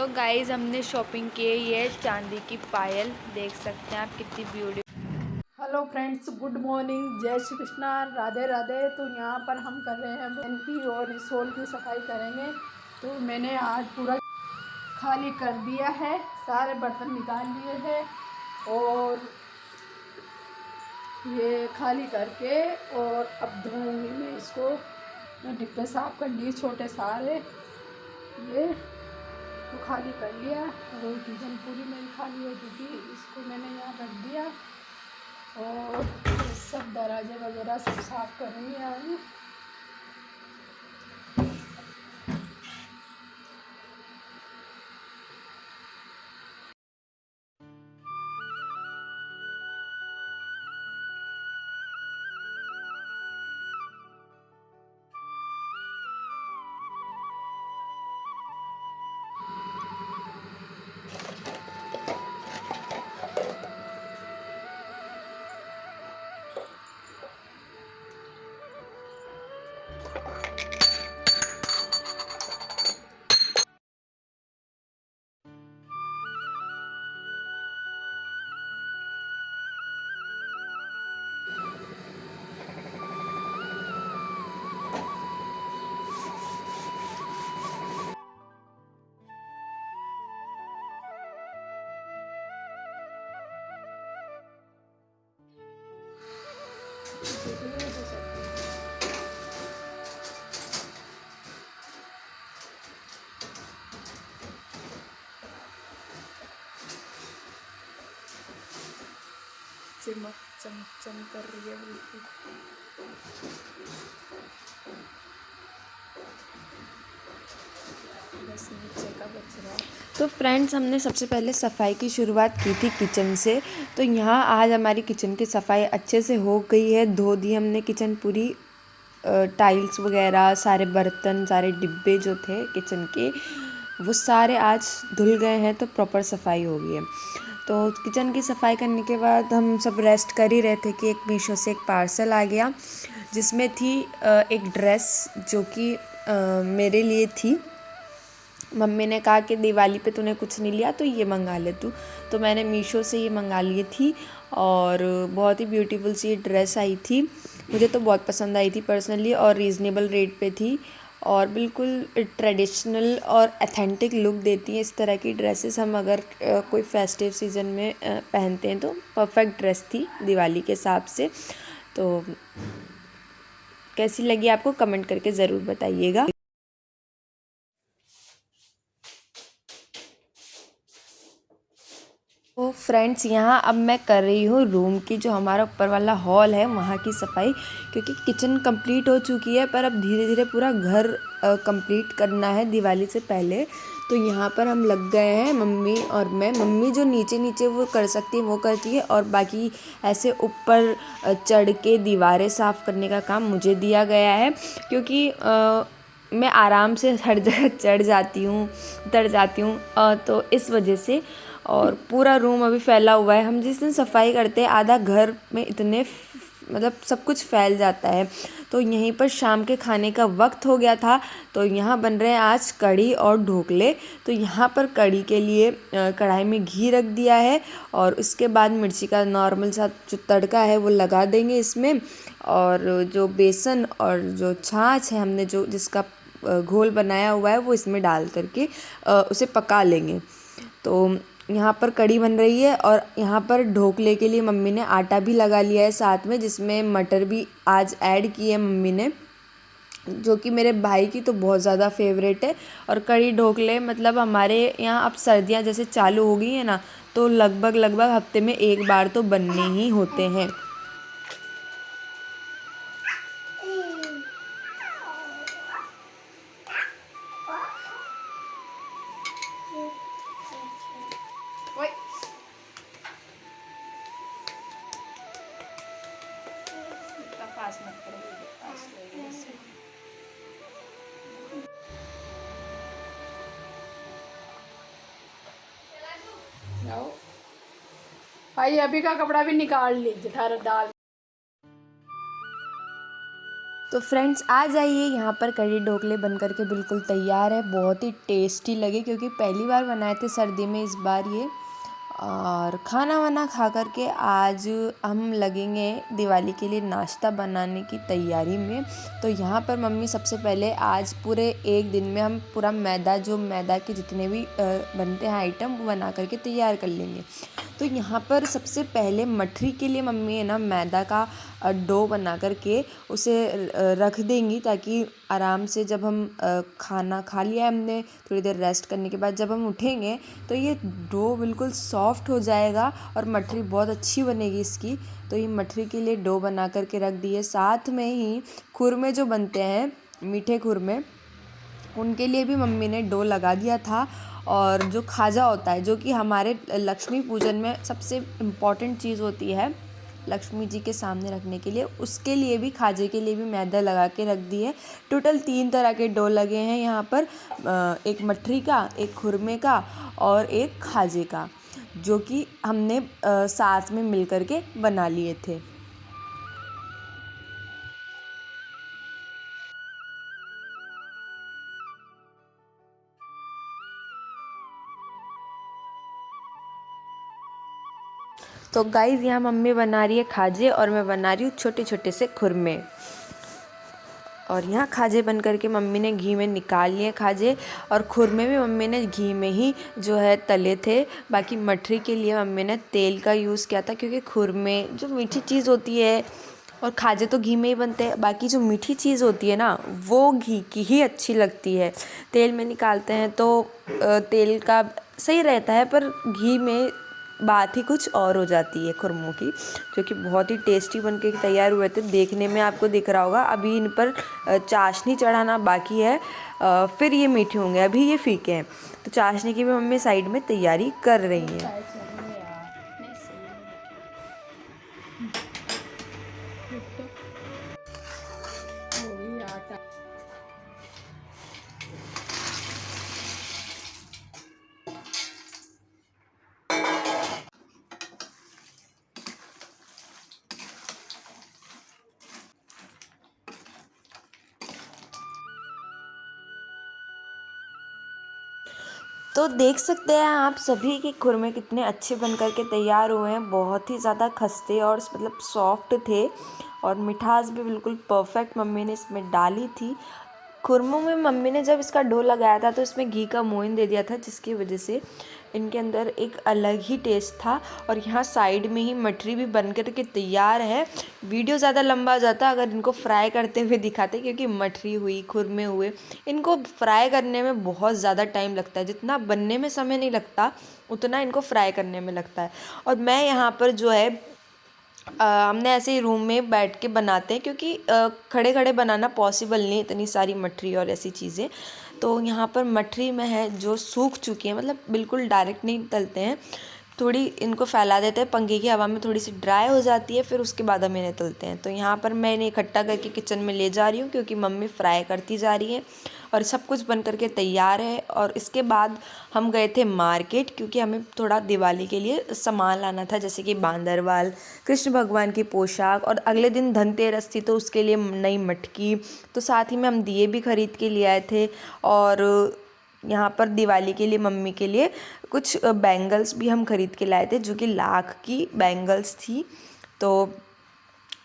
तो गाइज हमने शॉपिंग की है, ये चांदी की पायल देख सकते हैं आप कितनी beautiful. Hello friends, good morning, जय श्री कृष्णा, राधे राधे। तो यहाँ पर हम कर रहे हैं बहन की और इस हॉल की सफाई करेंगे। तो मैंने आज पूरा खाली कर दिया है, सारे बर्तन निकाल लिए हैं और ये खाली करके और अब धोऊंगी मैं इसको। मैं डिब्बे साफ कर लिए छोटे सारे, ये तो खाली कर लिया और किचन पूरी मेरी खाली हो चुकी। इसको मैंने यहाँ रख दिया और ये सब दरवाजे वगैरह सब साफ करूँगी आज। चमक चमचम कर रही है बिल्कुल। बस नीचे का बच रहा है। तो फ्रेंड्स, हमने सबसे पहले सफाई की शुरुआत की थी किचन से। तो यहाँ आज हमारी किचन की सफाई अच्छे से हो गई है, धो दी हमने किचन पूरी। टाइल्स वगैरह, सारे बर्तन, सारे डिब्बे जो थे किचन के, वो सारे आज धुल गए हैं, तो प्रॉपर सफाई हो गई है। तो किचन की सफाई करने के बाद हम सब रेस्ट कर ही रहे थे कि एक मीशो से एक पार्सल आ गया, जिसमें थी एक ड्रेस जो कि मेरे लिए थी। मम्मी ने कहा कि दिवाली पे तूने कुछ नहीं लिया तो ये मंगा ले तू। तो मैंने मीशो से ये मंगा ली थी और बहुत ही ब्यूटीफुल सी ड्रेस आई थी। मुझे तो बहुत पसंद आई थी पर्सनली, और रीज़नेबल रेट पे थी और बिल्कुल ट्रेडिशनल और अथेंटिक लुक देती हैं इस तरह की ड्रेसेस। हम अगर कोई फेस्टिव सीज़न में पहनते हैं तो परफेक्ट ड्रेस थी दिवाली के हिसाब से। तो कैसी लगी आपको कमेंट करके ज़रूर बताइएगा। तो फ्रेंड्स, यहाँ अब मैं कर रही हूँ रूम की, जो हमारा ऊपर वाला हॉल है वहाँ की सफाई, क्योंकि किचन कंप्लीट हो चुकी है, पर अब धीरे धीरे पूरा घर कंप्लीट करना है दिवाली से पहले। तो यहाँ पर हम लग गए हैं, मम्मी और मैं। मम्मी जो नीचे नीचे वो कर सकती है वो करती है, और बाकी ऐसे ऊपर चढ़ के दीवारें साफ़ करने का काम मुझे दिया गया है, क्योंकि मैं आराम से हर जगह चढ़ जाती हूँ, उतर जाती हूँ, तो इस वजह से। और पूरा रूम अभी फैला हुआ है। हम जिस दिन सफाई करते हैं आधा घर में इतने मतलब सब कुछ फैल जाता है। तो यहीं पर शाम के खाने का वक्त हो गया था, तो यहाँ बन रहे हैं आज कढ़ी और ढोकले। तो यहाँ पर कढ़ी के लिए कढ़ाई में घी रख दिया है, और उसके बाद मिर्ची का नॉर्मल सा जो तड़का है वो लगा देंगे इसमें, और जो बेसन और जो छाछ है हमने जो जिसका घोल बनाया हुआ है वो इसमें डाल करके उसे पका लेंगे। तो यहाँ पर कढ़ी बन रही है, और यहाँ पर ढोकले के लिए मम्मी ने आटा भी लगा लिया है साथ में, जिसमें मटर भी आज ऐड की है मम्मी ने, जो कि मेरे भाई की तो बहुत ज़्यादा फेवरेट है। और कढ़ी ढोकले मतलब हमारे यहाँ अब सर्दियाँ जैसे चालू हो गई हैं ना, तो लगभग लगभग हफ्ते में एक बार तो बनने ही होते हैं। ओए, इतना पास मत करो, पास रहेगी इससे। जाओ भाई, अभी का कपड़ा भी निकाल लीजिए, थारा डाल। तो फ्रेंड्स आ जाइए, यहाँ पर कढ़ी ढोकले बन करके बिल्कुल तैयार है। बहुत ही टेस्टी लगे क्योंकि पहली बार बनाए थे सर्दी में इस बार ये। और खाना वाना खा करके आज हम लगेंगे दिवाली के लिए नाश्ता बनाने की तैयारी में। तो यहाँ पर मम्मी सबसे पहले आज पूरे एक दिन में हम पूरा मैदा के जितने भी बनते हैं आइटम वो बना करके तैयार कर लेंगे। तो यहाँ पर सबसे पहले मठरी के लिए मम्मी है ना मैदा का डो बना करके उसे रख देंगी, ताकि आराम से जब हम खाना खा लिया हमने थोड़ी देर रेस्ट करने के बाद जब हम उठेंगे तो ये डो बिल्कुल सॉफ्ट हो जाएगा और मठरी बहुत अच्छी बनेगी इसकी। तो ये मठरी के लिए डो बना करके रख दिए। साथ में ही खुरमे जो बनते हैं मीठे खुरमे, उनके लिए भी मम्मी ने डो लगा दिया था। और जो खाजा होता है जो कि हमारे लक्ष्मी पूजन में सबसे इम्पॉर्टेंट चीज़ होती है लक्ष्मी जी के सामने रखने के लिए, उसके लिए भी खाजे के लिए भी मैदा लगा के रख दी है। टोटल 3 तरह के डो लगे हैं यहाँ पर, एक मठरी का, एक खुरमे का और एक खाजे का, जो कि हमने साथ में मिल कर के बना लिए थे। तो गाइज़ यहाँ मम्मी बना रही है खाजे और मैं बना रही हूँ छोटे छोटे से खुरमे। और यहाँ खाजे बन करके मम्मी ने घी में निकाल लिए खाजे, और खुरमे भी मम्मी ने घी में ही जो है तले थे। बाकी मठरी के लिए मम्मी ने तेल का यूज़ किया था, क्योंकि खुरमे जो मीठी चीज़ होती है और खाजे तो घी में ही बनते हैं, बाकी जो मीठी चीज़ होती है ना वो घी की ही अच्छी लगती है। तेल में निकालते हैं तो तेल का सही रहता है, पर घी में बात ही कुछ और हो जाती है खुरमों की, जो कि बहुत ही टेस्टी बन के तैयार हुए थे। देखने में आपको दिख रहा होगा। अभी इन पर चाशनी चढ़ाना बाकी है, फिर ये मीठे होंगे, अभी ये फीके हैं। तो चाशनी की भी मम्मी साइड में तैयारी कर रही है। तो देख सकते हैं आप सभी के खुरमे कितने अच्छे बन कर के तैयार हुए हैं। बहुत ही ज़्यादा खस्ते और मतलब सॉफ्ट थे, और मिठास भी बिल्कुल परफेक्ट मम्मी ने इसमें डाली थी। खुरमों में मम्मी ने जब इसका डो लगाया था तो इसमें घी का मोइन दे दिया था, जिसकी वजह से इनके अंदर एक अलग ही टेस्ट था। और यहाँ साइड में ही मठरी भी बन कर के तैयार है। वीडियो ज़्यादा लंबा हो जाता अगर इनको फ्राई करते हुए दिखाते, क्योंकि मठरी हुई, खुरमे हुए, इनको फ्राई करने में बहुत ज़्यादा टाइम लगता है। जितना बनने में समय नहीं लगता उतना इनको फ्राई करने में लगता है। और मैं यहाँ पर जो है हमने ऐसे ही रूम में बैठ के बनाते हैं, क्योंकि खड़े खड़े बनाना पॉसिबल नहीं, इतनी सारी मठरी और ऐसी चीज़ें। तो यहाँ पर मठरी में है जो सूख चुकी है, मतलब बिल्कुल डायरेक्ट नहीं तलते हैं, थोड़ी इनको फैला देते हैं पंखे की हवा में, थोड़ी सी ड्राई हो जाती है, फिर उसके बाद हम इन्हें तलते हैं। तो यहाँ पर मैं इन्हें इकट्ठा करके किचन में ले जा रही हूँ, क्योंकि मम्मी फ्राई करती जा रही है और सब कुछ बन करके तैयार है। और इसके बाद हम गए थे मार्केट, क्योंकि हमें थोड़ा दिवाली के लिए सामान लाना था, जैसे कि बांदरवाल, कृष्ण भगवान की पोशाक, और अगले दिन धनतेरस थी तो उसके लिए नई मटकी। तो साथ ही में हम दिए भी खरीद के लिए आए थे। और यहाँ पर दिवाली के लिए मम्मी के लिए कुछ बैंगल्स भी हम खरीद के लाए थे, जो कि लाख की बैंगल्स थी। तो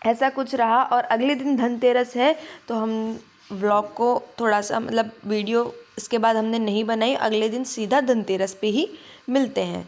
ऐसा कुछ रहा। और अगले दिन धनतेरस है, तो हम व्लॉग को थोड़ा सा मतलब वीडियो इसके बाद हमने नहीं बनाई, अगले दिन सीधा धनतेरस पे ही मिलते हैं।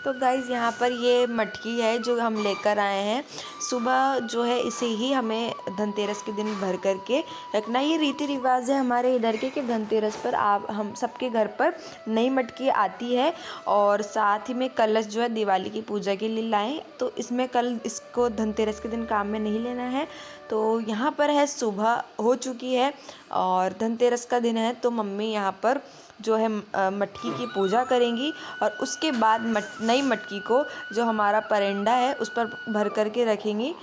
तो गाइज़ यहाँ पर ये मटकी है जो हम लेकर आए हैं। सुबह जो है इसे ही हमें धनतेरस के दिन भर करके रखना। ये रीति रिवाज है हमारे इधर के कि धनतेरस पर आप हम सबके घर पर नई मटकी आती है। और साथ ही में कलश जो है दिवाली की पूजा के लिए लाएं, तो इसमें कल इसको धनतेरस के दिन काम में नहीं लेना है। तो यहाँ पर है सुबह हो चुकी है और धनतेरस का दिन है, तो मम्मी यहाँ पर जो है मटकी की पूजा करेंगी। और उसके बाद नई मटकी को जो हमारा परिंदा है उस पर भर करके रखेंगी।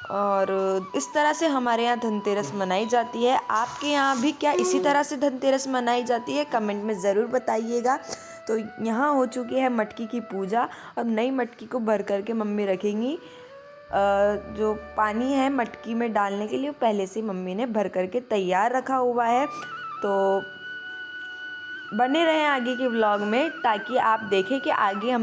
और इस तरह से हमारे यहाँ धनतेरस मनाई जाती है। आपके यहाँ भी क्या इसी तरह से धनतेरस मनाई जाती है? कमेंट में ज़रूर बताइएगा। तो यहाँ हो चुकी है मटकी की पूजा। अब नई मटकी को भर करके मम्मी रखेंगी। जो पानी है मटकी में डालने के लिए पहले से मम्मी ने भर करके तैयार रखा हुआ है। तो बने रहें आगे के व्लॉग में, ताकि आप देखें कि आगे हम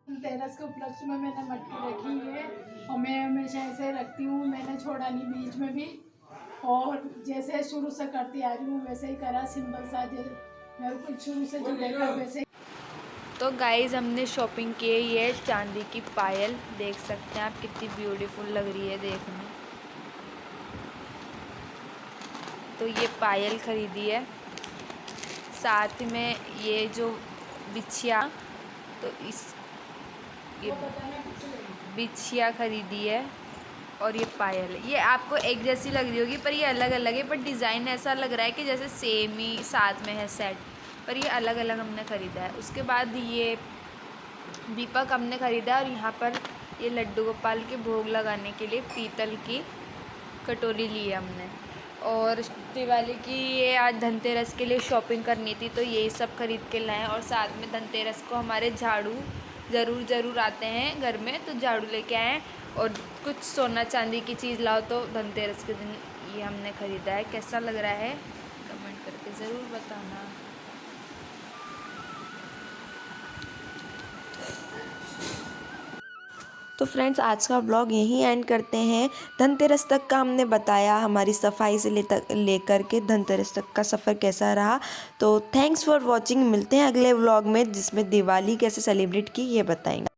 धनतेरस के उपलक्ष्य में मैंने मटकी रखी है और मैं हमेशा ऐसे रखती हूँ, मैंने छोड़ा नहीं बीच में भी, और जैसे शुरू से करती आ रही हूँ वैसे ही करा, सिंपल सा मेरे को शुरू से जो देखा वैसे। तो गाइज़ हमने शॉपिंग की है। ये चांदी की पायल देख सकते हैं आप, कितनी ब्यूटीफुल लग रही है देखने। तो ये पायल ख़रीदी है, साथ में ये जो बिछिया, तो ये बिछिया ख़रीदी है और ये पायल है। ये आपको एक जैसी लग रही होगी पर ये अलग अलग है, पर डिज़ाइन ऐसा लग रहा है कि जैसे सेम ही साथ में है सेट, पर ये अलग अलग हमने ख़रीदा है। उसके बाद ये दीपक हमने ख़रीदा है और यहाँ पर ये लड्डू गोपाल के भोग लगाने के लिए पीतल की कटोरी ली है हमने। और दिवाली की ये आज धनतेरस के लिए शॉपिंग करनी थी तो यही सब ख़रीद के लाए। और साथ में धनतेरस को हमारे झाड़ू ज़रूर आते हैं घर में, तो झाड़ू लेके आए। और कुछ सोना चांदी की चीज़ लाओ तो धनतेरस के दिन ये हमने ख़रीदा है। कैसा लग रहा है कमेंट करके ज़रूर बताना। तो फ्रेंड्स आज का ब्लॉग यहीं एंड करते हैं। धनतेरस तक का हमने बताया, हमारी सफाई से लेकर के धनतेरस तक का सफ़र कैसा रहा। तो थैंक्स फॉर वॉचिंग। मिलते हैं अगले व्लॉग में जिसमें दिवाली कैसे सेलिब्रेट की ये बताएंगे।